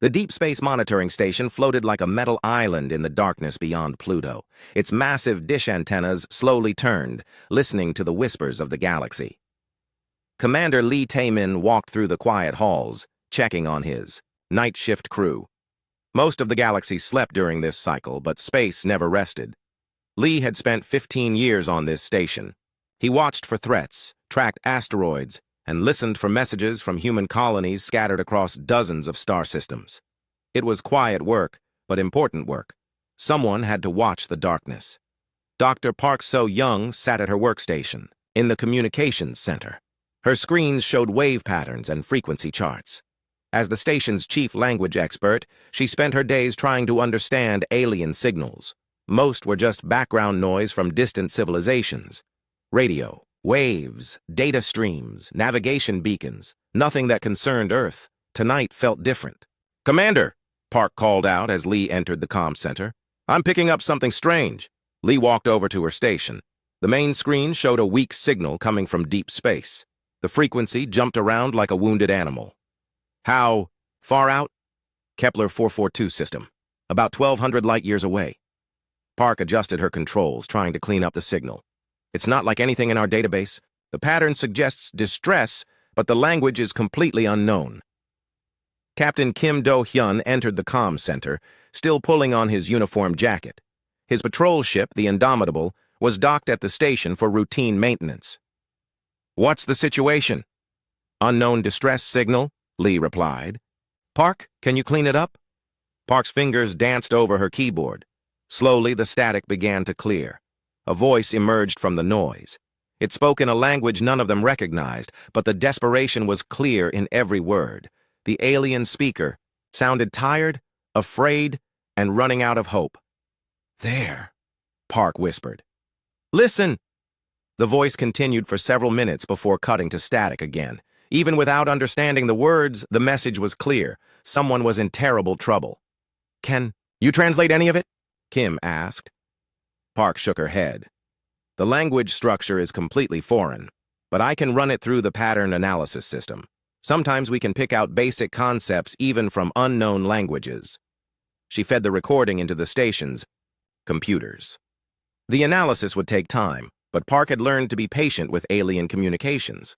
The Deep Space Monitoring Station floated like a metal island in the darkness beyond Pluto. Its massive dish antennas slowly turned, listening to the whispers of the galaxy. Commander Lee Taemin walked through the quiet halls, checking on his night shift crew. Most of the galaxy slept during this cycle, but space never rested. Lee had spent 15 years on this station. He watched for threats, tracked asteroids, and listened for messages from human colonies scattered across dozens of star systems. It was quiet work, but important work. Someone had to watch the darkness. Dr. Park So-young sat at her workstation, in the communications center. Her screens showed wave patterns and frequency charts. As the station's chief language expert, she spent her days trying to understand alien signals. Most were just background noise from distant civilizations. Radio, waves, data streams, navigation beacons, nothing that concerned Earth. Tonight felt different. "Commander," Park called out as Lee entered the comm center. "I'm picking up something strange." Lee walked over to her station. The main screen showed a weak signal coming from deep space. The frequency jumped around like a wounded animal. "How far out?" "Kepler 442 system, about 1,200 light-years away." Park adjusted her controls, trying to clean up the signal. "It's not like anything in our database. The pattern suggests distress, but the language is completely unknown." Captain Kim Do-hyun entered the comm center, still pulling on his uniform jacket. His patrol ship, the Indomitable, was docked at the station for routine maintenance. "What's the situation?" "Unknown distress signal," Lee replied. "Park, can you clean it up?" Park's fingers danced over her keyboard. Slowly, the static began to clear. A voice emerged from the noise. It spoke in a language none of them recognized, but the desperation was clear in every word. The alien speaker sounded tired, afraid, and running out of hope. "There," Park whispered. "Listen!" The voice continued for several minutes before cutting to static again. Even without understanding the words, the message was clear. Someone was in terrible trouble. "Can you translate any of it?" Kim asked. Park shook her head. "The language structure is completely foreign, but I can run it through the pattern analysis system. Sometimes we can pick out basic concepts even from unknown languages." She fed the recording into the station's computers. The analysis would take time, but Park had learned to be patient with alien communications.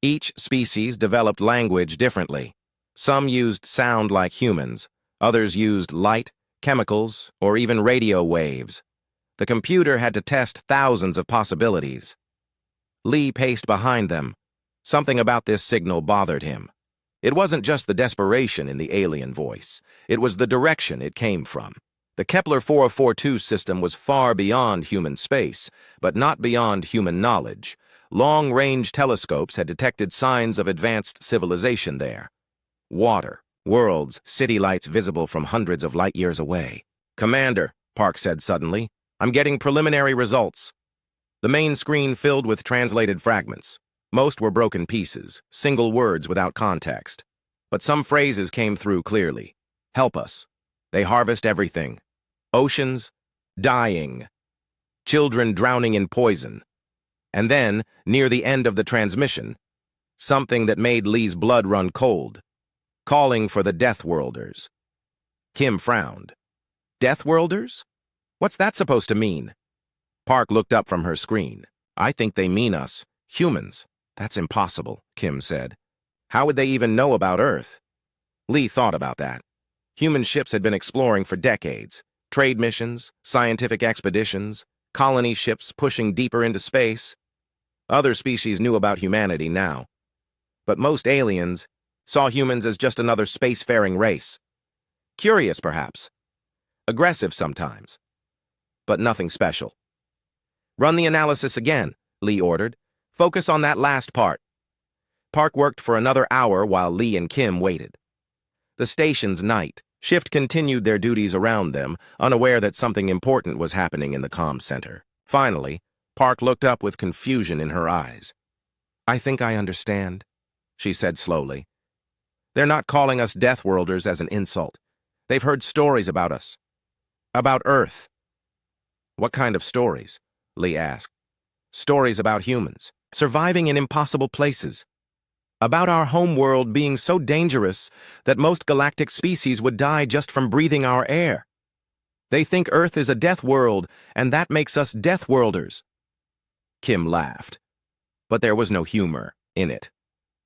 Each species developed language differently. Some used sound like humans, others used light, chemicals, or even radio waves. The computer had to test thousands of possibilities. Lee paced behind them. Something about this signal bothered him. It wasn't just the desperation in the alien voice. It was the direction it came from. The Kepler 442 system was far beyond human space, but not beyond human knowledge. Long-range telescopes had detected signs of advanced civilization there. Water, worlds, city lights visible from hundreds of light-years away. "Commander," Park said suddenly, "I'm getting preliminary results." The main screen filled with translated fragments. Most were broken pieces, single words without context. But some phrases came through clearly. "Help us. They harvest everything. Oceans, dying. Children drowning in poison." And then, near the end of the transmission, something that made Lee's blood run cold. "Calling for the Deathworlders." Kim frowned. "Deathworlders? What's that supposed to mean?" Park looked up from her screen. "I think they mean us, humans." "That's impossible," Kim said. "How would they even know about Earth?" Lee thought about that. Human ships had been exploring for decades. Trade missions, scientific expeditions, colony ships pushing deeper into space. Other species knew about humanity now. But most aliens saw humans as just another spacefaring race. Curious, perhaps. Aggressive sometimes. But nothing special. "Run the analysis again," Lee ordered. "Focus on that last part." Park worked for another hour while Lee and Kim waited. The station's night shift continued their duties around them, unaware that something important was happening in the comm center. Finally, Park looked up with confusion in her eyes. "I think I understand," she said slowly. "They're not calling us Deathworlders as an insult. They've heard stories about us. About Earth." "What kind of stories?" Lee asked. "Stories about humans, surviving in impossible places." About our homeworld being so dangerous that most galactic species would die just from breathing our air. They think Earth is a death world, and that makes us Deathworlders. Kim laughed, but there was no humor in it.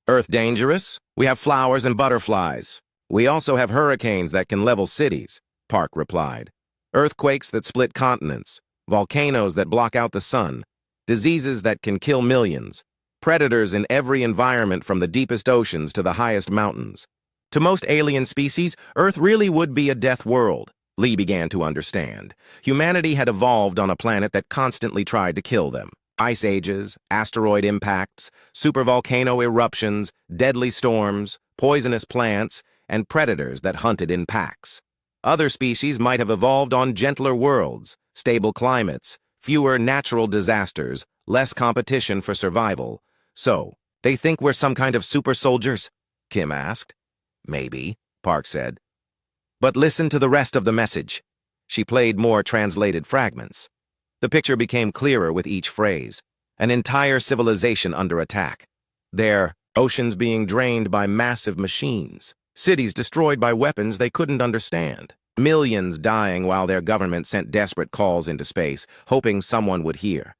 Earth dangerous? We have flowers and butterflies. We also have hurricanes that can level cities, Park replied. Earthquakes that split continents, volcanoes that block out the sun, diseases that can kill millions, predators in every environment from the deepest oceans to the highest mountains. To most alien species, Earth really would be a death world. Lee began to understand. Humanity had evolved on a planet that constantly tried to kill them. Ice ages, asteroid impacts, supervolcano eruptions, deadly storms, poisonous plants, and predators that hunted in packs. Other species might have evolved on gentler worlds, stable climates, fewer natural disasters, less competition for survival. So, they think we're some kind of super soldiers? Kim asked. Maybe, Park said. But listen to the rest of the message. She played more translated fragments. The picture became clearer with each phrase. An entire civilization under attack. Their oceans being drained by massive machines. Cities destroyed by weapons they couldn't understand. Millions dying while their government sent desperate calls into space, hoping someone would hear.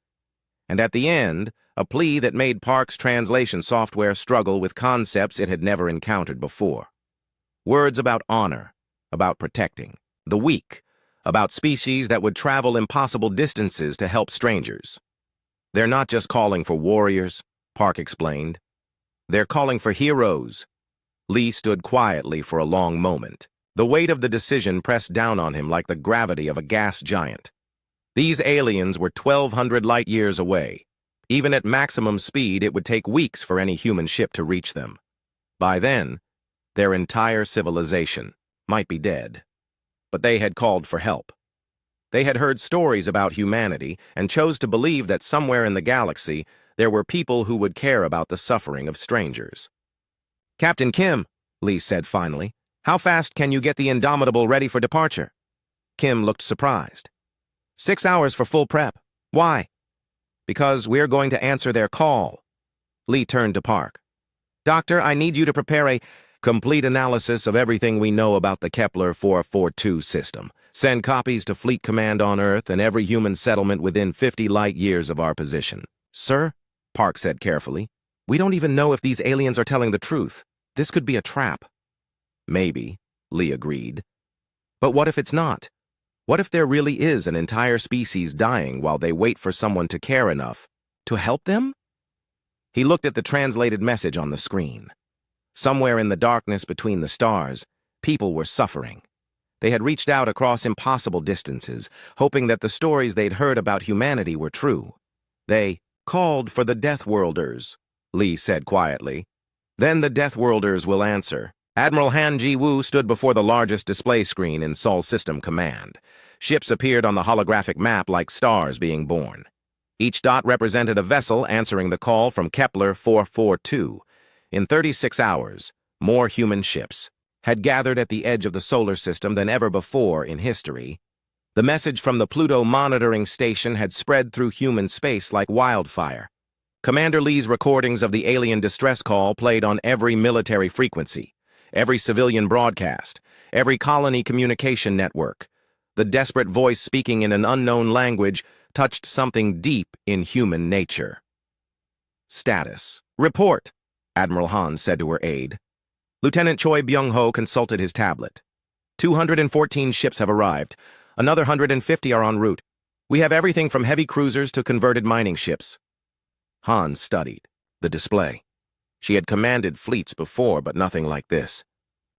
And at the end, a plea that made Park's translation software struggle with concepts it had never encountered before. Words about honor, about protecting the weak, about species that would travel impossible distances to help strangers. They're not just calling for warriors, Park explained. They're calling for heroes. Lee stood quietly for a long moment. The weight of the decision pressed down on him like the gravity of a gas giant. These aliens were 1,200 light-years away. Even at maximum speed, it would take weeks for any human ship to reach them. By then, their entire civilization might be dead. But they had called for help. They had heard stories about humanity and chose to believe that somewhere in the galaxy there were people who would care about the suffering of strangers. Captain Kim, Lee said finally, how fast can you get the Indomitable ready for departure? Kim looked surprised. 6 hours for full prep. Why? Because we're going to answer their call. Lee turned to Park. Doctor, I need you to prepare a complete analysis of everything we know about the Kepler 442 system. Send copies to Fleet Command on Earth and every human settlement within 50 light-years of our position. Sir, Park said carefully, we don't even know if these aliens are telling the truth. This could be a trap. Maybe, Lee agreed. But what if it's not? What if there really is an entire species dying while they wait for someone to care enough to help them? He looked at the translated message on the screen. Somewhere in the darkness between the stars, people were suffering. They had reached out across impossible distances, hoping that the stories they'd heard about humanity were true. They called for the Deathworlders, Lee said quietly. Then the Deathworlders will answer. Admiral Han Ji-woo stood before the largest display screen in Sol System Command. Ships appeared on the holographic map like stars being born. Each dot represented a vessel answering the call from Kepler 442. In 36 hours, more human ships had gathered at the edge of the solar system than ever before in history. The message from the Pluto monitoring station had spread through human space like wildfire. Commander Lee's recordings of the alien distress call played on every military frequency, every civilian broadcast, every colony communication network. The desperate voice speaking in an unknown language touched something deep in human nature. Status. Report, Admiral Han said to her aide. Lieutenant Choi Byung-ho consulted his tablet. 214 ships have arrived. Another 150 are en route. We have everything from heavy cruisers to converted mining ships. Han studied the display. She had commanded fleets before, but nothing like this.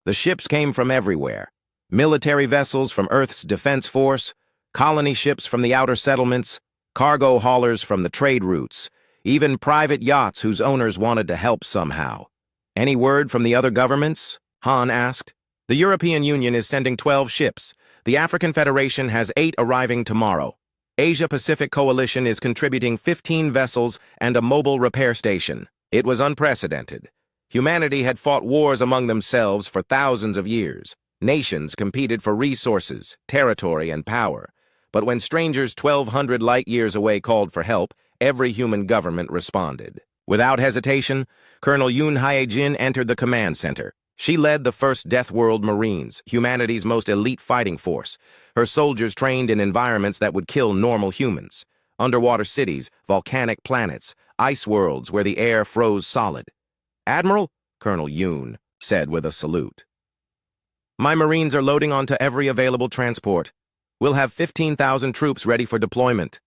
The ships came from everywhere. Military vessels from Earth's Defense Force, colony ships from the outer settlements, cargo haulers from the trade routes, even private yachts whose owners wanted to help somehow. Any word from the other governments? Han asked. The European Union is sending 12 ships. The African Federation has 8 arriving tomorrow. Asia-Pacific Coalition is contributing 15 vessels and a mobile repair station. It was unprecedented. Humanity had fought wars among themselves for thousands of years. Nations competed for resources, territory, and power. But when strangers 1,200 light-years away called for help, every human government responded. Without hesitation, Colonel Yoon Hae-jin entered the command center. She led the 1st Deathworld Marines, humanity's most elite fighting force. Her soldiers trained in environments that would kill normal humans. Underwater cities, volcanic planets, ice worlds where the air froze solid. "Admiral," Colonel Yoon said with a salute. "My Marines are loading onto every available transport. We'll have 15,000 troops ready for deployment."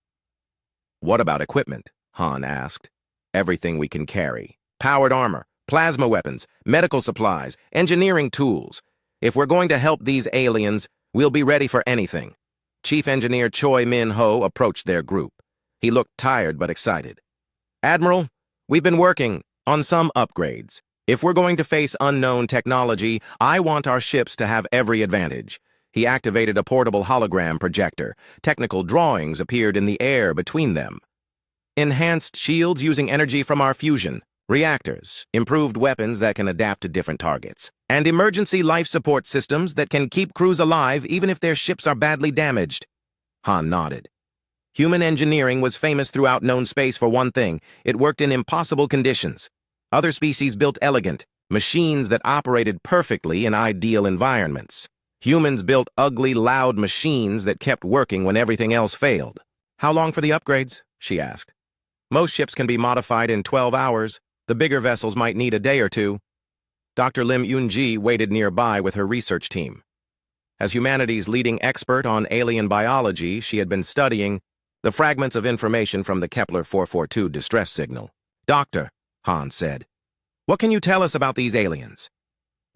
"What about equipment?" Han asked. "Everything we can carry. Powered armor, plasma weapons, medical supplies, engineering tools. If we're going to help these aliens, we'll be ready for anything." Chief Engineer Choi Min-ho approached their group. He looked tired but excited. "Admiral, we've been working on some upgrades. If we're going to face unknown technology, I want our ships to have every advantage." He activated a portable hologram projector. Technical drawings appeared in the air between them. "Enhanced shields using energy from our fusion reactors, improved weapons that can adapt to different targets, and emergency life support systems that can keep crews alive even if their ships are badly damaged." Han nodded. Human engineering was famous throughout known space for one thing: it worked in impossible conditions. Other species built elegant machines that operated perfectly in ideal environments. Humans built ugly, loud machines that kept working when everything else failed. "How long for the upgrades?" she asked. "Most ships can be modified in 12 hours. The bigger vessels might need a day or two." Dr. Lim Yoon-ji waited nearby with her research team. As humanity's leading expert on alien biology, she had been studying the fragments of information from the Kepler 442 distress signal. "Doctor," Han said, "what can you tell us about these aliens?"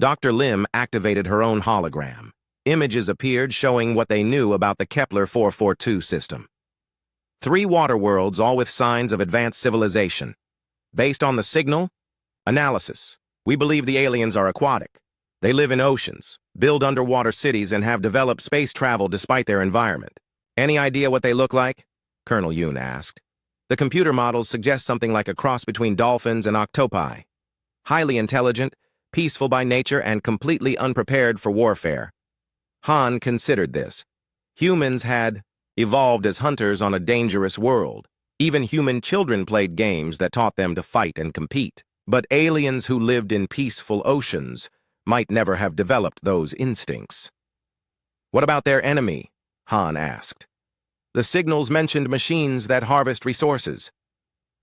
Dr. Lim activated her own hologram. Images appeared showing what they knew about the Kepler 442 system. 3 water worlds, all with signs of advanced civilization. Based on the signal analysis, we believe the aliens are aquatic. They live in oceans, build underwater cities, and have developed space travel despite their environment. "Any idea what they look like?" Colonel Yoon asked. "The computer models suggest something like a cross between dolphins and octopi. Highly intelligent, peaceful by nature, and completely unprepared for warfare." Han considered this. Humans had evolved as hunters on a dangerous world. Even human children played games that taught them to fight and compete. But aliens who lived in peaceful oceans might never have developed those instincts. "What about their enemy?" Han asked. "The signals mentioned machines that harvest resources."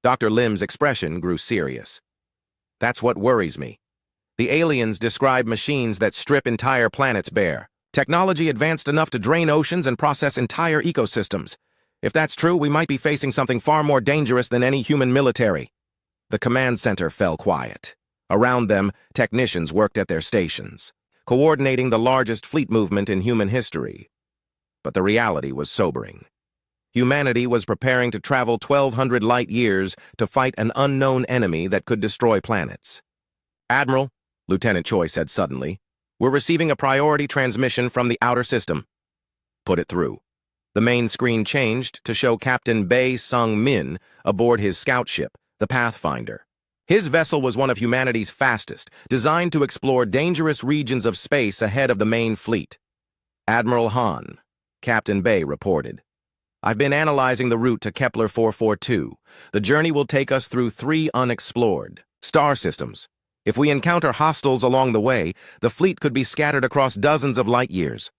Dr. Lim's expression grew serious. "That's what worries me. The aliens describe machines that strip entire planets bare. Technology advanced enough to drain oceans and process entire ecosystems. If that's true, we might be facing something far more dangerous than any human military." The command center fell quiet. Around them, technicians worked at their stations, coordinating the largest fleet movement in human history. But the reality was sobering. Humanity was preparing to travel 1,200 light years to fight an unknown enemy that could destroy planets. "Admiral," Lieutenant Choi said suddenly, "we're receiving a priority transmission from the outer system." "Put it through." The main screen changed to show Captain Bae Sung-min aboard his scout ship, the Pathfinder. His vessel was one of humanity's fastest, designed to explore dangerous regions of space ahead of the main fleet. "Admiral Han," Captain Bae reported, "I've been analyzing the route to Kepler 442. The journey will take us through 3 unexplored star systems. If we encounter hostiles along the way, the fleet could be scattered across dozens of light years."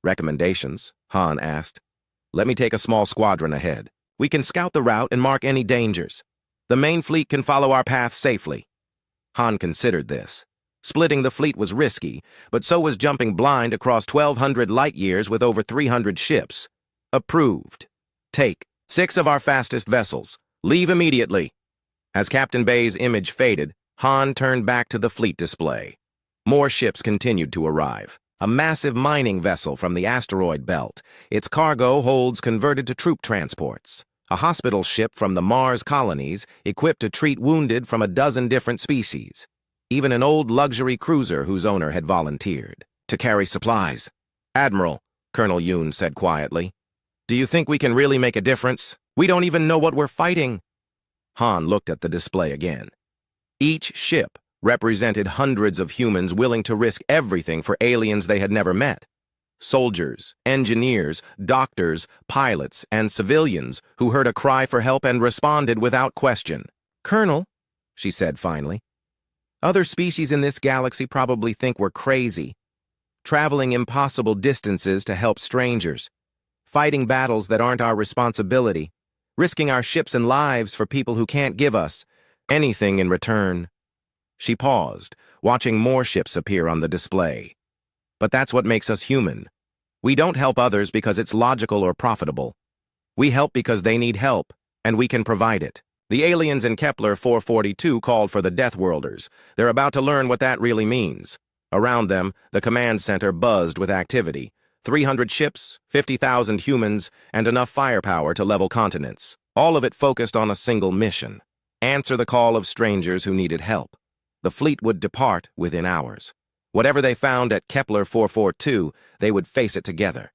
"Recommendations?" Han asked. "Let me take a small squadron ahead. We can scout the route and mark any dangers. The main fleet can follow our path safely." Han considered this. Splitting the fleet was risky, but so was jumping blind across 1,200 light years with over 300 ships. "Approved. Take 6 of our fastest vessels. Leave immediately." As Captain Bae's image faded, Han turned back to the fleet display. More ships continued to arrive. A massive mining vessel from the asteroid belt. Its cargo holds converted to troop transports. A hospital ship from the Mars colonies, equipped to treat wounded from a dozen different species. Even an old luxury cruiser whose owner had volunteered to carry supplies. "Admiral," Colonel Yoon said quietly, "do you think we can really make a difference? We don't even know what we're fighting." Han looked at the display again. Each ship represented hundreds of humans willing to risk everything for aliens they had never met. Soldiers, engineers, doctors, pilots, and civilians who heard a cry for help and responded without question. "Colonel," she said finally, "other species in this galaxy probably think we're crazy, traveling impossible distances to help strangers, fighting battles that aren't our responsibility, risking our ships and lives for people who can't give us anything in return." She paused, watching more ships appear on the display. "But that's what makes us human. We don't help others because it's logical or profitable. We help because they need help, and we can provide it." The aliens in Kepler 442 called for the Deathworlders. They're about to learn what that really means. Around them, the command center buzzed with activity. 300 ships, 50,000 humans, and enough firepower to level continents. All of it focused on a single mission: answer the call of strangers who needed help. The fleet would depart within hours. Whatever they found at Kepler 442, they would face it together.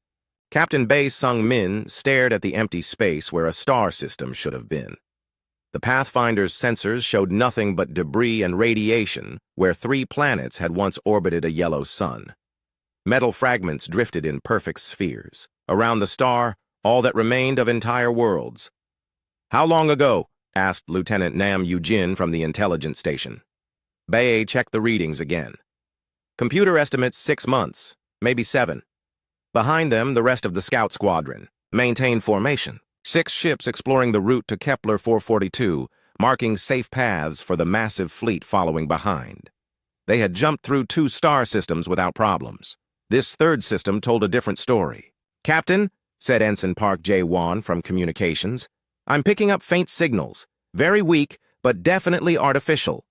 Captain Bae Sung-min stared at the empty space where a star system should have been. The Pathfinder's sensors showed nothing but debris and radiation where 3 planets had once orbited a yellow sun. Metal fragments drifted in perfect spheres. Around the star, all that remained of entire worlds. "How long ago?" asked Lieutenant Nam Yujin from the intelligence station. Bae checked the readings again. "Computer estimates 6 months, maybe 7. Behind them, the rest of the scout squadron. Maintain formation. 6 ships exploring the route to Kepler 442, marking safe paths for the massive fleet following behind. They had jumped through 2 star systems without problems. This third system told a different story. "Captain," said Ensign Park Jae-won from communications, "I'm picking up faint signals. Very weak, but definitely artificial."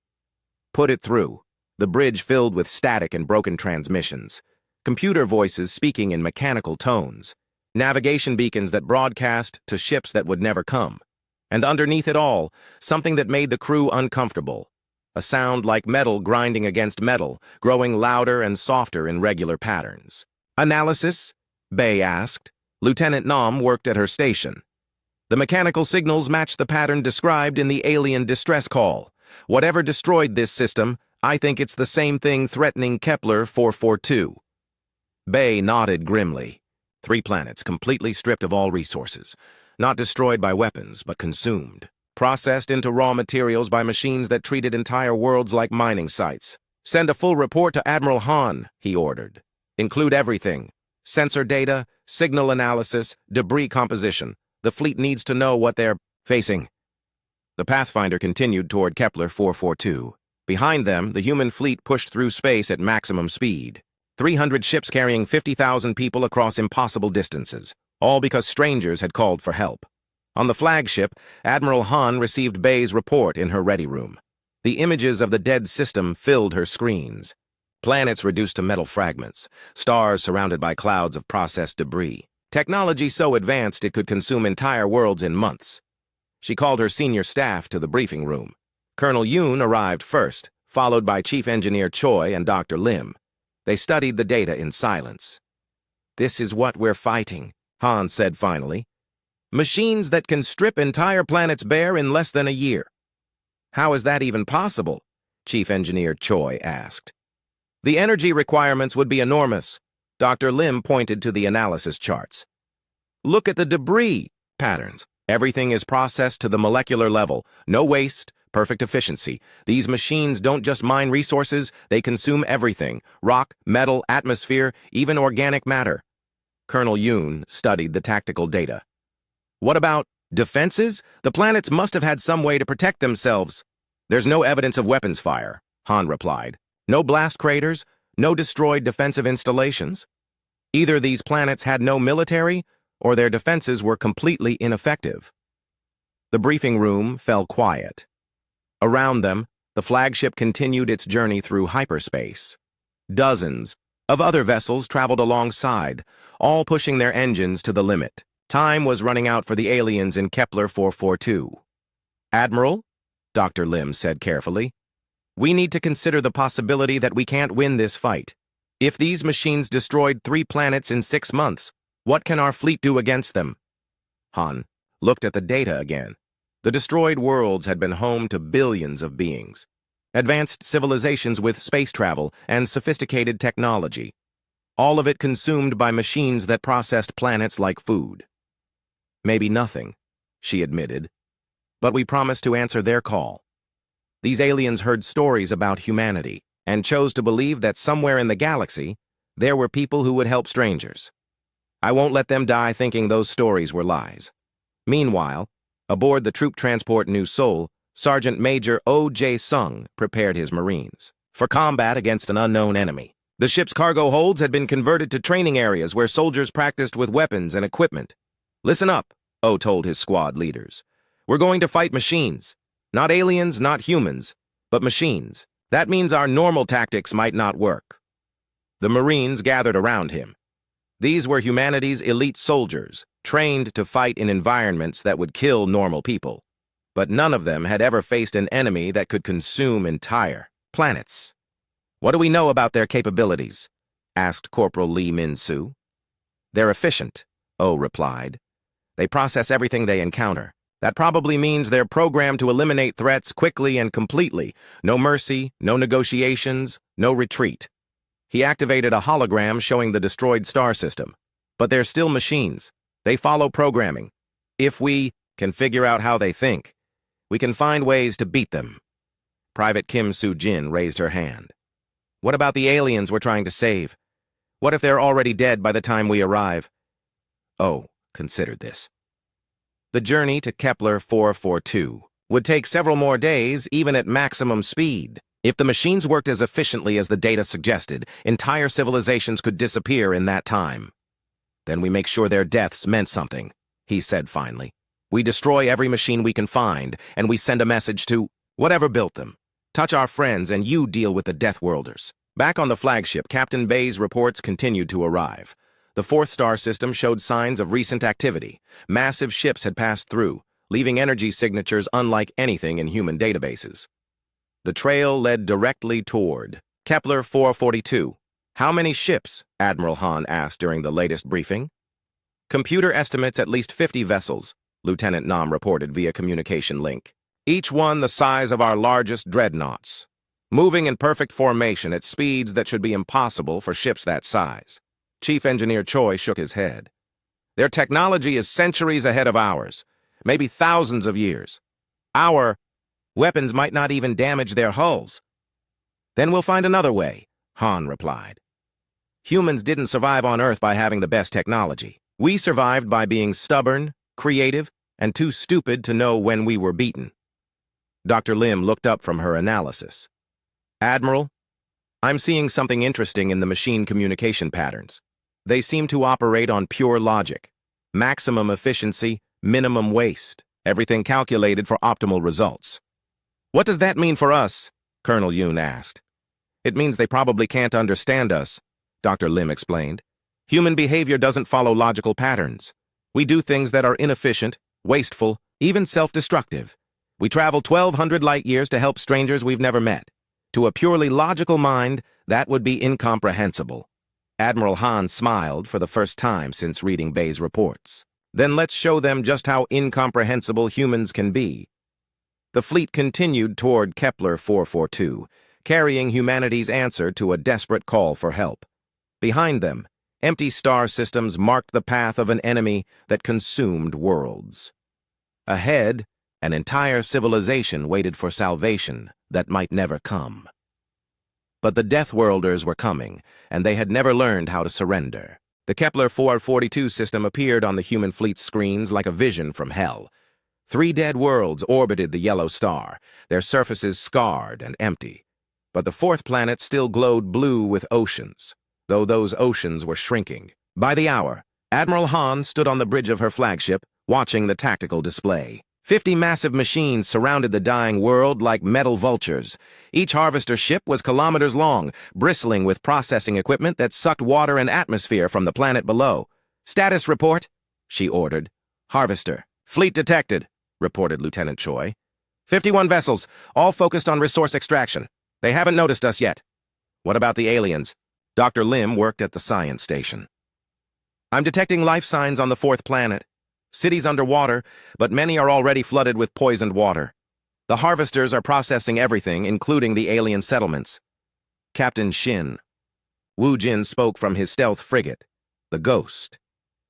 "Put it through." The bridge filled with static and broken transmissions. Computer voices speaking in mechanical tones. Navigation beacons that broadcast to ships that would never come. And underneath it all, something that made the crew uncomfortable. A sound like metal grinding against metal, growing louder and softer in regular patterns. "Analysis?" Bae asked. Lieutenant Nam worked at her station. "The mechanical signals match the pattern described in the alien distress call. Whatever destroyed this system, I think it's the same thing threatening Kepler 442. Bae nodded grimly. 3 planets completely stripped of all resources. Not destroyed by weapons, but consumed. Processed into raw materials by machines that treated entire worlds like mining sites. "Send a full report to Admiral Han," he ordered. "Include everything. Sensor data, signal analysis, debris composition. The fleet needs to know what they're facing." The Pathfinder continued toward Kepler 442. Behind them, the human fleet pushed through space at maximum speed. 300 ships carrying 50,000 people across impossible distances, all because strangers had called for help. On the flagship, Admiral Han received Bae's report in her ready room. The images of the dead system filled her screens. Planets reduced to metal fragments, stars surrounded by clouds of processed debris. Technology so advanced it could consume entire worlds in months. She called her senior staff to the briefing room. Colonel Yoon arrived first, followed by Chief Engineer Choi and Dr. Lim. They studied the data in silence. "This is what we're fighting," Han said finally. "Machines that can strip entire planets bare in less than a year." "How is that even possible?" Chief Engineer Choi asked. "The energy requirements would be enormous." Dr. Lim pointed to the analysis charts. "Look at the debris patterns. Everything is processed to the molecular level. No waste, perfect efficiency. These machines don't just mine resources, they consume everything. Rock, metal, atmosphere, even organic matter." Colonel Yoon studied the tactical data. "What about defenses? The planets must have had some way to protect themselves." "There's no evidence of weapons fire," Han replied. "No blast craters, no destroyed defensive installations. Either these planets had no military, or their defenses were completely ineffective." The briefing room fell quiet. Around them, the flagship continued its journey through hyperspace. Dozens of other vessels traveled alongside, all pushing their engines to the limit. Time was running out for the aliens in Kepler 442. "Admiral," Dr. Lim said carefully, "we need to consider the possibility that we can't win this fight. If these machines destroyed 3 planets in 6 months, what can our fleet do against them?" Han looked at the data again. The destroyed worlds had been home to billions of beings. Advanced civilizations with space travel and sophisticated technology. All of it consumed by machines that processed planets like food. "Maybe nothing," she admitted. but we promised to answer their call. These aliens heard stories about humanity and chose to believe that somewhere in the galaxy, there were people who would help strangers. I won't let them die thinking those stories were lies. Meanwhile, aboard the troop transport New Seoul, Sergeant Major O.J. Sung prepared his Marines for combat against an unknown enemy. The ship's cargo holds had been converted to training areas where soldiers practiced with weapons and equipment. "Listen up," O told his squad leaders. "We're going to fight machines. Not aliens, not humans, but machines. That means our normal tactics might not work." The Marines gathered around him. These were humanity's elite soldiers, trained to fight in environments that would kill normal people. But none of them had ever faced an enemy that could consume entire planets. "What do we know about their capabilities?" asked Corporal Lee Min-soo. "They're efficient," O replied. "They process everything they encounter. That probably means they're programmed to eliminate threats quickly and completely. No mercy, no negotiations, no retreat." He activated a hologram showing the destroyed star system. "But they're still machines. They follow programming. If we can figure out how they think, we can find ways to beat them." Private Kim Soo-jin raised her hand. "What about the aliens we're trying to save? What if they're already dead by the time we arrive?" Oh, considered this. The journey to Kepler 442 would take several more days, even at maximum speed. If the machines worked as efficiently as the data suggested, entire civilizations could disappear in that time. "Then we make sure their deaths meant something," he said finally. "We destroy every machine we can find, and we send a message to whatever built them. Touch our friends, and you deal with the Deathworlders." Back on the flagship, Captain Bay's reports continued to arrive. The fourth star system showed signs of recent activity. Massive ships had passed through, leaving energy signatures unlike anything in human databases. The trail led directly toward Kepler 442. "How many ships?" Admiral Han asked during the latest briefing. "Computer estimates at least 50 vessels," Lieutenant Nam reported via communication link. "Each one the size of our largest dreadnoughts, moving in perfect formation at speeds that should be impossible for ships that size." Chief Engineer Choi shook his head. "Their technology is centuries ahead of ours, maybe thousands of years. Our weapons might not even damage their hulls." "Then we'll find another way," Han replied. "Humans didn't survive on Earth by having the best technology. We survived by being stubborn, creative, and too stupid to know when we were beaten." Dr. Lim looked up from her analysis. "Admiral, I'm seeing something interesting in the machine communication patterns. They seem to operate on pure logic. Maximum efficiency, minimum waste, everything calculated for optimal results." "What does that mean for us?" Colonel Yoon asked. "It means they probably can't understand us," Dr. Lim explained. "Human behavior doesn't follow logical patterns. We do things that are inefficient, wasteful, even self-destructive. We travel 1,200 light years to help strangers we've never met. To a purely logical mind, that would be incomprehensible." Admiral Han smiled for the first time since reading Bay's reports. "Then let's show them just how incomprehensible humans can be." The fleet continued toward Kepler 442, carrying humanity's answer to a desperate call for help. Behind them, empty star systems marked the path of an enemy that consumed worlds. Ahead, an entire civilization waited for salvation that might never come. But the Deathworlders were coming, and they had never learned how to surrender. The Kepler 442 system appeared on the human fleet's screens like a vision from hell. 3 dead worlds orbited the yellow star, their surfaces scarred and empty. But the fourth planet still glowed blue with oceans, though those oceans were shrinking. By the hour, Admiral Han stood on the bridge of her flagship, watching the tactical display. 50 massive machines surrounded the dying world like metal vultures. Each harvester ship was kilometers long, bristling with processing equipment that sucked water and atmosphere from the planet below. "Status report," she ordered. "Harvester. Fleet detected," reported Lieutenant Choi. 51 vessels, all focused on resource extraction. They haven't noticed us yet." "What about the aliens?" Dr. Lim worked at the science station. "I'm detecting life signs on the fourth planet. Cities underwater, but many are already flooded with poisoned water. The harvesters are processing everything, including the alien settlements." Captain Shin. Woo Jin spoke from his stealth frigate, the Ghost.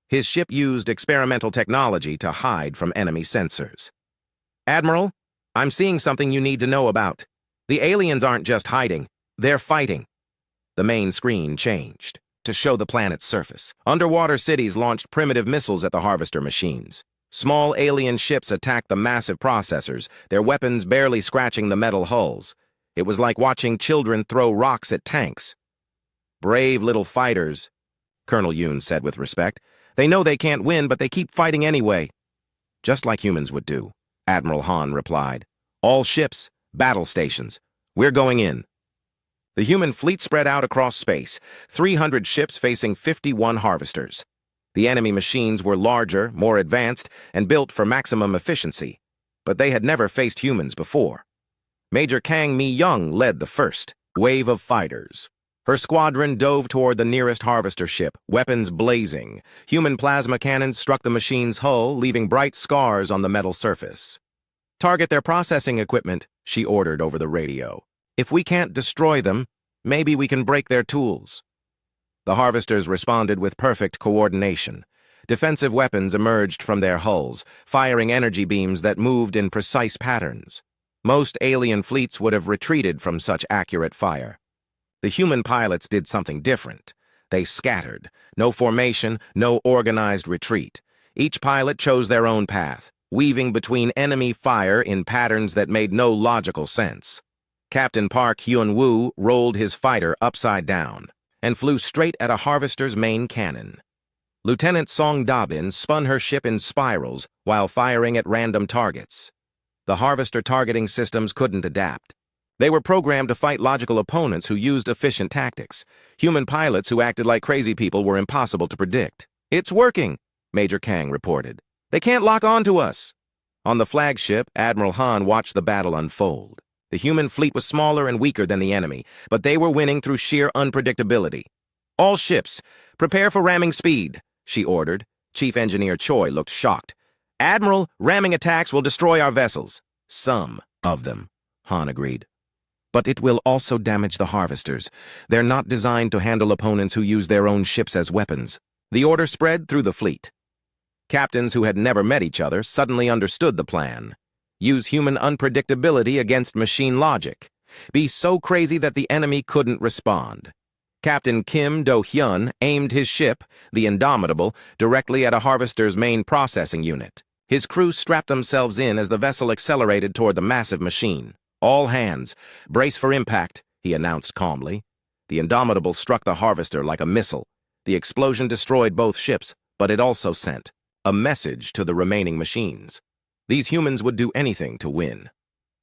His ship used experimental technology to hide from enemy sensors. Admiral, I'm seeing something you need to know about. The aliens aren't just hiding, they're fighting. The main screen changed to show the planet's surface. Underwater cities launched primitive missiles at the harvester machines. Small alien ships attacked the massive processors, their weapons barely scratching the metal hulls. It was like watching children throw rocks at tanks. Brave little fighters, Colonel Yoon said with respect. They know they can't win, but they keep fighting anyway. Just like humans would do, Admiral Han replied. All ships, battle stations. We're going in. The human fleet spread out across space, 300 ships facing 51 harvesters. The enemy machines were larger, more advanced, and built for maximum efficiency, but they had never faced humans before. Major Kang Mi-young led the first wave of fighters. Her squadron dove toward the nearest harvester ship, weapons blazing. Human plasma cannons struck the machine's hull, leaving bright scars on the metal surface. Target their processing equipment, she ordered over the radio. If we can't destroy them, maybe we can break their tools. The harvesters responded with perfect coordination. Defensive weapons emerged from their hulls, firing energy beams that moved in precise patterns. Most alien fleets would have retreated from such accurate fire. The human pilots did something different. They scattered. No formation, no organized retreat. Each pilot chose their own path, weaving between enemy fire in patterns that made no logical sense. Captain Park Hyun-woo rolled his fighter upside down and flew straight at a harvester's main cannon. Lieutenant Song Da-bin spun her ship in spirals while firing at random targets. The harvester targeting systems couldn't adapt. They were programmed to fight logical opponents who used efficient tactics. Human pilots who acted like crazy people were impossible to predict. It's working, Major Kang reported. They can't lock on to us. On the flagship, Admiral Han watched the battle unfold. The human fleet was smaller and weaker than the enemy, but they were winning through sheer unpredictability. All ships, prepare for ramming speed, she ordered. Chief Engineer Choi looked shocked. Admiral, ramming attacks will destroy our vessels. Some of them, Han agreed. But it will also damage the harvesters. They're not designed to handle opponents who use their own ships as weapons. The order spread through the fleet. Captains who had never met each other suddenly understood the plan. Use human unpredictability against machine logic. Be so crazy that the enemy couldn't respond. Captain Kim Do-hyun aimed his ship, the Indomitable, directly at a harvester's main processing unit. His crew strapped themselves in as the vessel accelerated toward the massive machine. All hands, brace for impact, he announced calmly. The Indomitable struck the harvester like a missile. The explosion destroyed both ships, but it also sent a message to the remaining machines. These humans would do anything to win.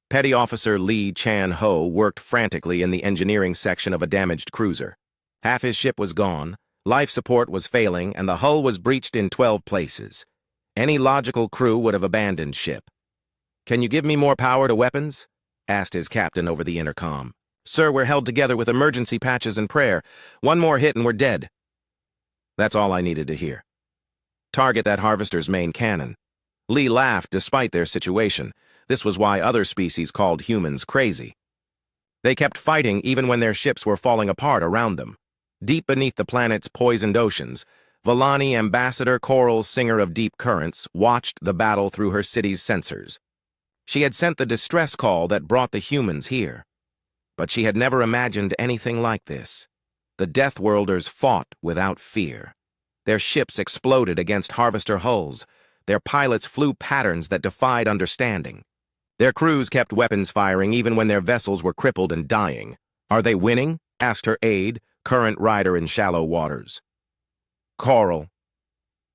Petty Officer Lee Chan-ho worked frantically in the engineering section of a damaged cruiser. Half his ship was gone, life support was failing, and the hull was breached in 12 places. Any logical crew would have abandoned ship. Can you give me more power to weapons? Asked his captain over the intercom. Sir, we're held together with emergency patches and prayer. One more hit and we're dead. That's all I needed to hear. Target that harvester's main cannon. Lee laughed despite their situation. This was why other species called humans crazy. They kept fighting even when their ships were falling apart around them. Deep beneath the planet's poisoned oceans, Vellani Ambassador Coral, Singer of Deep Currents, watched the battle through her city's sensors. She had sent the distress call that brought the humans here. But she had never imagined anything like this. The Deathworlders fought without fear. Their ships exploded against harvester hulls. Their pilots flew patterns that defied understanding. Their crews kept weapons firing even when their vessels were crippled and dying. Are they winning? Asked her aide, current rider in shallow waters. Coral.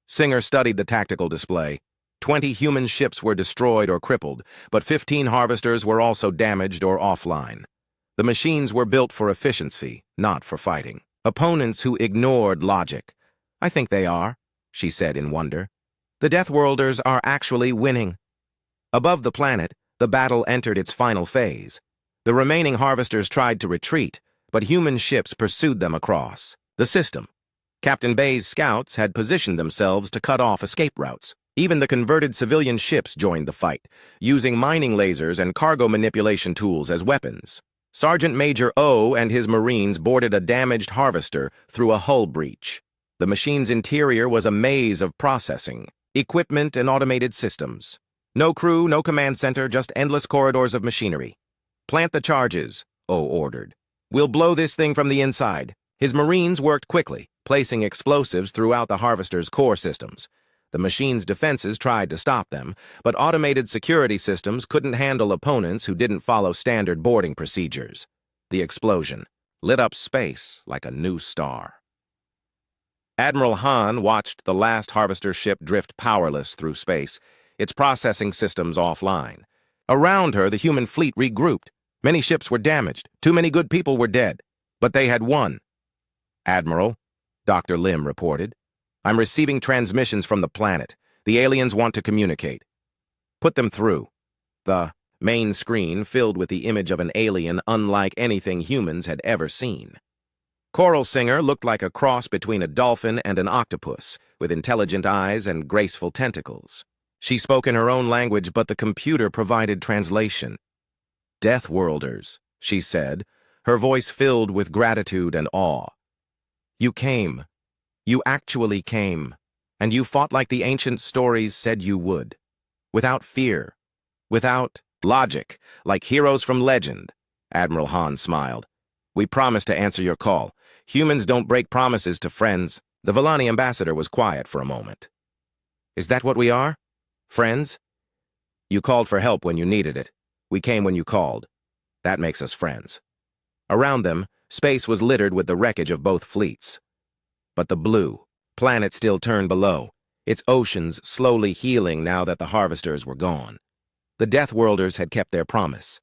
Singer studied the tactical display. 20 human ships were destroyed or crippled, but 15 harvesters were also damaged or offline. The machines were built for efficiency, not for fighting. Opponents who ignored logic. I think they are, she said in wonder. The Deathworlders are actually winning. Above the planet, the battle entered its final phase. The remaining harvesters tried to retreat, but human ships pursued them across the system. Captain Bay's scouts had positioned themselves to cut off escape routes. Even the converted civilian ships joined the fight, using mining lasers and cargo manipulation tools as weapons. Sergeant Major O and his Marines boarded a damaged harvester through a hull breach. The machine's interior was a maze of processing, equipment, and automated systems. No crew, no command center, just endless corridors of machinery. Plant the charges, O ordered. We'll blow this thing from the inside. His Marines worked quickly, placing explosives throughout the Harvester's core systems. The machine's defenses tried to stop them, but automated security systems couldn't handle opponents who didn't follow standard boarding procedures. The explosion lit up space like a new star. Admiral Han watched the last Harvester ship drift powerless through space, its processing systems offline. Around her, the human fleet regrouped. Many ships were damaged. Too many good people were dead. But they had won. "Admiral," Dr. Lim reported, "I'm receiving transmissions from the planet. The aliens want to communicate." "Put them through." The main screen filled with the image of an alien unlike anything humans had ever seen. Coral Singer looked like a cross between a dolphin and an octopus, with intelligent eyes and graceful tentacles. She spoke in her own language, but the computer provided translation. "Deathworlders," she said, her voice filled with gratitude and awe. "You came. You actually came. And you fought like the ancient stories said you would. Without fear. Without logic, like heroes from legend." Admiral Han smiled. "We promised to answer your call. Humans don't break promises to friends." The Villani ambassador was quiet for a moment. "Is that what we are? Friends? You called for help when you needed it. We came when you called. That makes us friends." Around them, space was littered with the wreckage of both fleets. But the blue planet still turned below, its oceans slowly healing now that the Harvesters were gone. The Deathworlders had kept their promise.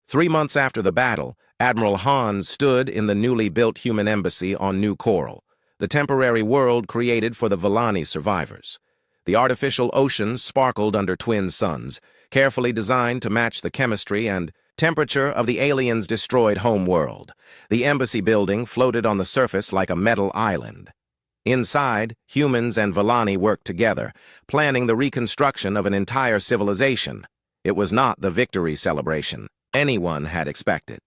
3 months after the battle, Admiral Han stood in the newly built human embassy on New Coral, the temporary world created for the Villani survivors. The artificial oceans sparkled under twin suns, carefully designed to match the chemistry and temperature of the aliens' destroyed homeworld. The embassy building floated on the surface like a metal island. Inside, humans and Villani worked together, planning the reconstruction of an entire civilization. It was not the victory celebration anyone had expected.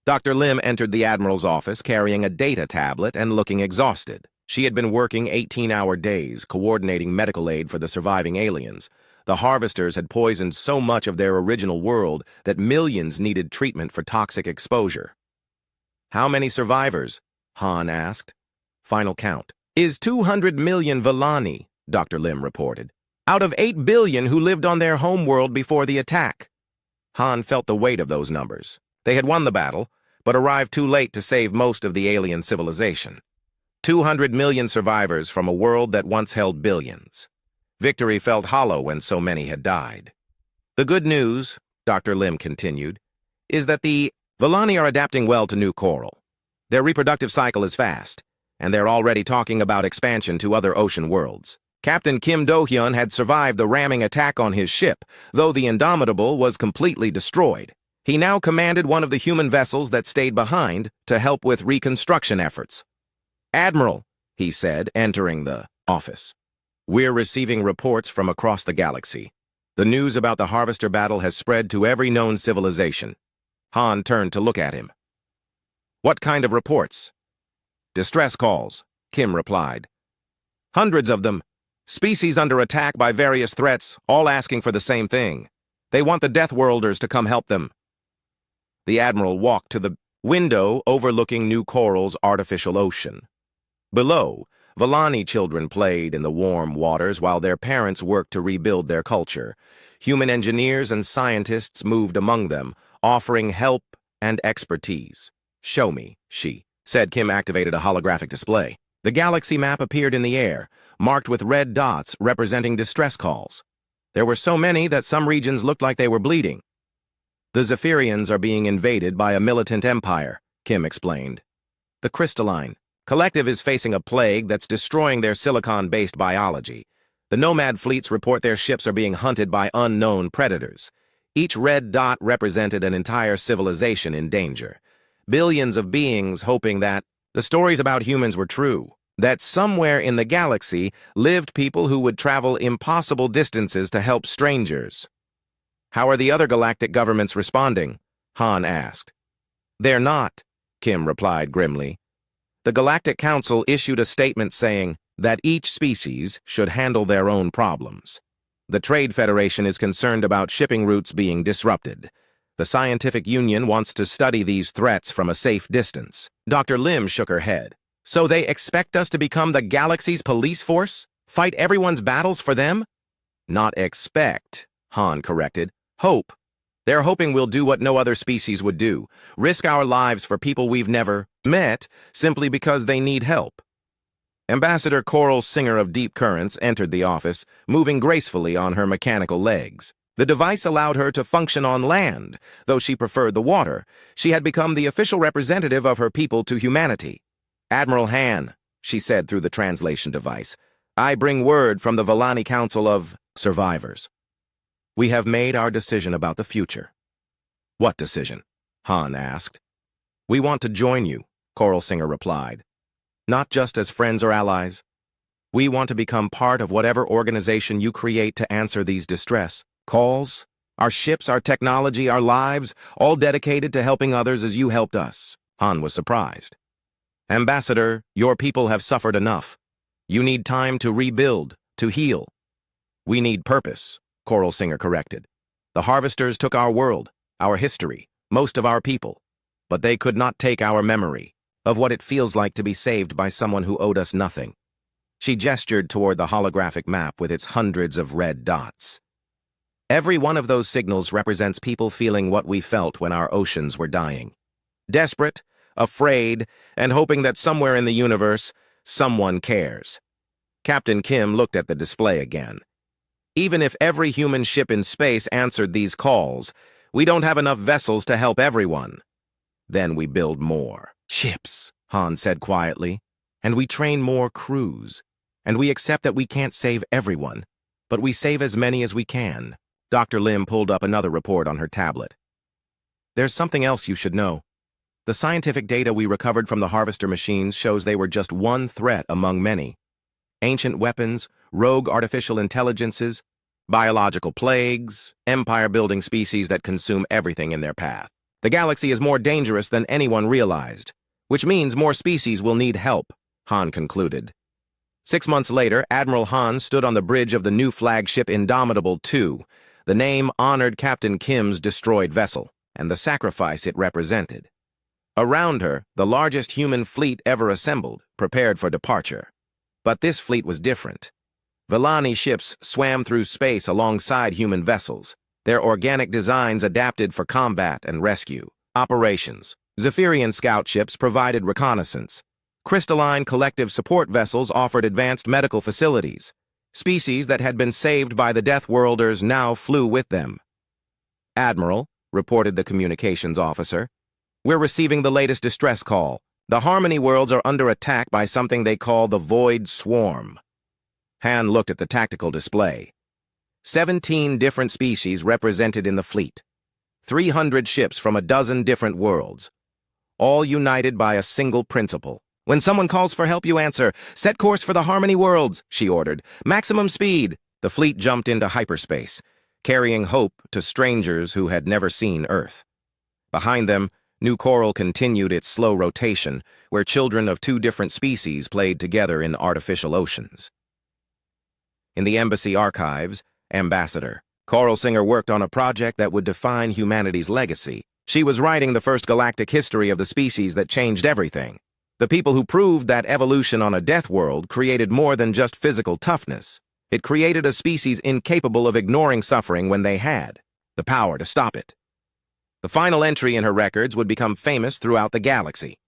Dr. Lim entered the Admiral's office carrying a data tablet and looking exhausted. She had been working 18-hour days, coordinating medical aid for the surviving aliens. The Harvesters had poisoned so much of their original world that millions needed treatment for toxic exposure. "How many survivors?" Han asked. "Final count is 200 million Villani," Dr. Lim reported, "out of 8 billion who lived on their homeworld before the attack." Han felt the weight of those numbers. They had won the battle, but arrived too late to save most of the alien civilization. 200 million survivors from a world that once held billions. Victory felt hollow when so many had died. "The good news," Dr. Lim continued, "is that the Villani are adapting well to New Coral. Their reproductive cycle is fast, and they're already talking about expansion to other ocean worlds. Captain Kim Do-hyun had survived the ramming attack on his ship, though the Indomitable was completely destroyed. He now commanded one of the human vessels that stayed behind to help with reconstruction efforts. "Admiral," he said, entering the office, "we're receiving reports from across the galaxy. The news about the Harvester battle has spread to every known civilization." Han turned to look at him. "What kind of reports?" "Distress calls," Kim replied. "Hundreds of them. Species under attack by various threats, all asking for the same thing. They want the Deathworlders to come help them." The Admiral walked to the window overlooking New Coral's artificial ocean. Below, Villani children played in the warm waters while their parents worked to rebuild their culture. Human engineers and scientists moved among them, offering help and expertise. "Show me," she said. Kim activated a holographic display. The galaxy map appeared in the air, marked with red dots representing distress calls. There were so many that some regions looked like they were bleeding. "The Zephyrians are being invaded by a militant empire," Kim explained. "The Crystalline Collective is facing a plague that's destroying their silicon-based biology. The Nomad fleets report their ships are being hunted by unknown predators. Each red dot represented an entire civilization in danger. Billions of beings hoping that the stories about humans were true, that somewhere in the galaxy lived people who would travel impossible distances to help strangers." "How are the other galactic governments responding?" Han asked. "They're not," Kim replied grimly. "The Galactic Council issued a statement saying that each species should handle their own problems. The Trade Federation is concerned about shipping routes being disrupted. The Scientific Union wants to study these threats from a safe distance. Dr. Lim shook her head. So they expect us to become the galaxy's police force? Fight everyone's battles for them? Not expect, Han corrected. Hope. They're hoping we'll do what no other species would do. Risk our lives for people we've never met simply because they need help. Ambassador Coral Singer of Deep Currents entered the office, moving gracefully on her mechanical legs. The device allowed her to function on land. Though she preferred the water, she had become the official representative of her people to humanity. Admiral Han, she said through the translation device, I bring word from the Vellani Council of Survivors. We have made our decision about the future. What decision? Han asked. We want to join you, Coral Singer replied. Not just as friends or allies. We want to become part of whatever organization you create to answer these distress calls, our ships, our technology, our lives, all dedicated to helping others as you helped us. Han was surprised. Ambassador, your people have suffered enough. You need time to rebuild, to heal. We need purpose, Coral Singer corrected. The harvesters took our world, our history, most of our people, but they could not take our memory of what it feels like to be saved by someone who owed us nothing. She gestured toward the holographic map with its hundreds of red dots. Every one of those signals represents people feeling what we felt when our oceans were dying. Desperate, afraid, and hoping that somewhere in the universe, someone cares. Captain Kim looked at the display again. Even if every human ship in space answered these calls, we don't have enough vessels to help everyone. Then we build more ships, Han said quietly, and we train more crews, and we accept that we can't save everyone, but we save as many as we can. Dr. Lim pulled up another report on her tablet. There's something else you should know. The scientific data we recovered from the harvester machines shows they were just one threat among many. Ancient weapons, rogue artificial intelligences, biological plagues, empire-building species that consume everything in their path. The galaxy is more dangerous than anyone realized, which means more species will need help, Han concluded. 6 months later, Admiral Han stood on the bridge of the new flagship Indomitable II. The name honored Captain Kim's destroyed vessel and the sacrifice it represented. Around her, the largest human fleet ever assembled, prepared for departure. But this fleet was different. Vellani ships swam through space alongside human vessels, their organic designs adapted for combat and rescue operations. Zephyrian scout ships provided reconnaissance. Crystalline collective support vessels offered advanced medical facilities. Species that had been saved by the Deathworlders now flew with them. Admiral, reported the communications officer, we're receiving the latest distress call. The Harmony worlds are under attack by something they call the Void Swarm. Han looked at the tactical display. 17 different species represented in the fleet. 300 ships from a dozen different worlds. All united by a single principle. When someone calls for help, you answer, set course for the Harmony worlds, she ordered. Maximum speed. The fleet jumped into hyperspace, carrying hope to strangers who had never seen Earth. Behind them, New Coral continued its slow rotation, where children of 2 different species played together in artificial oceans. In the embassy archives, Ambassador Coral Singer worked on a project that would define humanity's legacy. She was writing the first galactic history of the species that changed everything. The people who proved that evolution on a death world created more than just physical toughness. It created a species incapable of ignoring suffering when they had the power to stop it. The final entry in her records would become famous throughout the galaxy.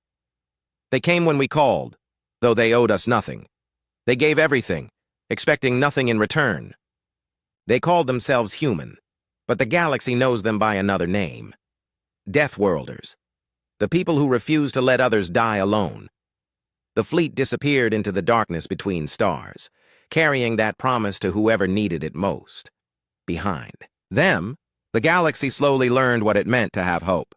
They came when we called, though they owed us nothing. They gave everything, expecting nothing in return. They called themselves human, but the galaxy knows them by another name. Deathworlders. The people who refuse to let others die alone. The fleet disappeared into the darkness between stars, carrying that promise to whoever needed it most. Behind them, the galaxy slowly learned what it meant to have hope.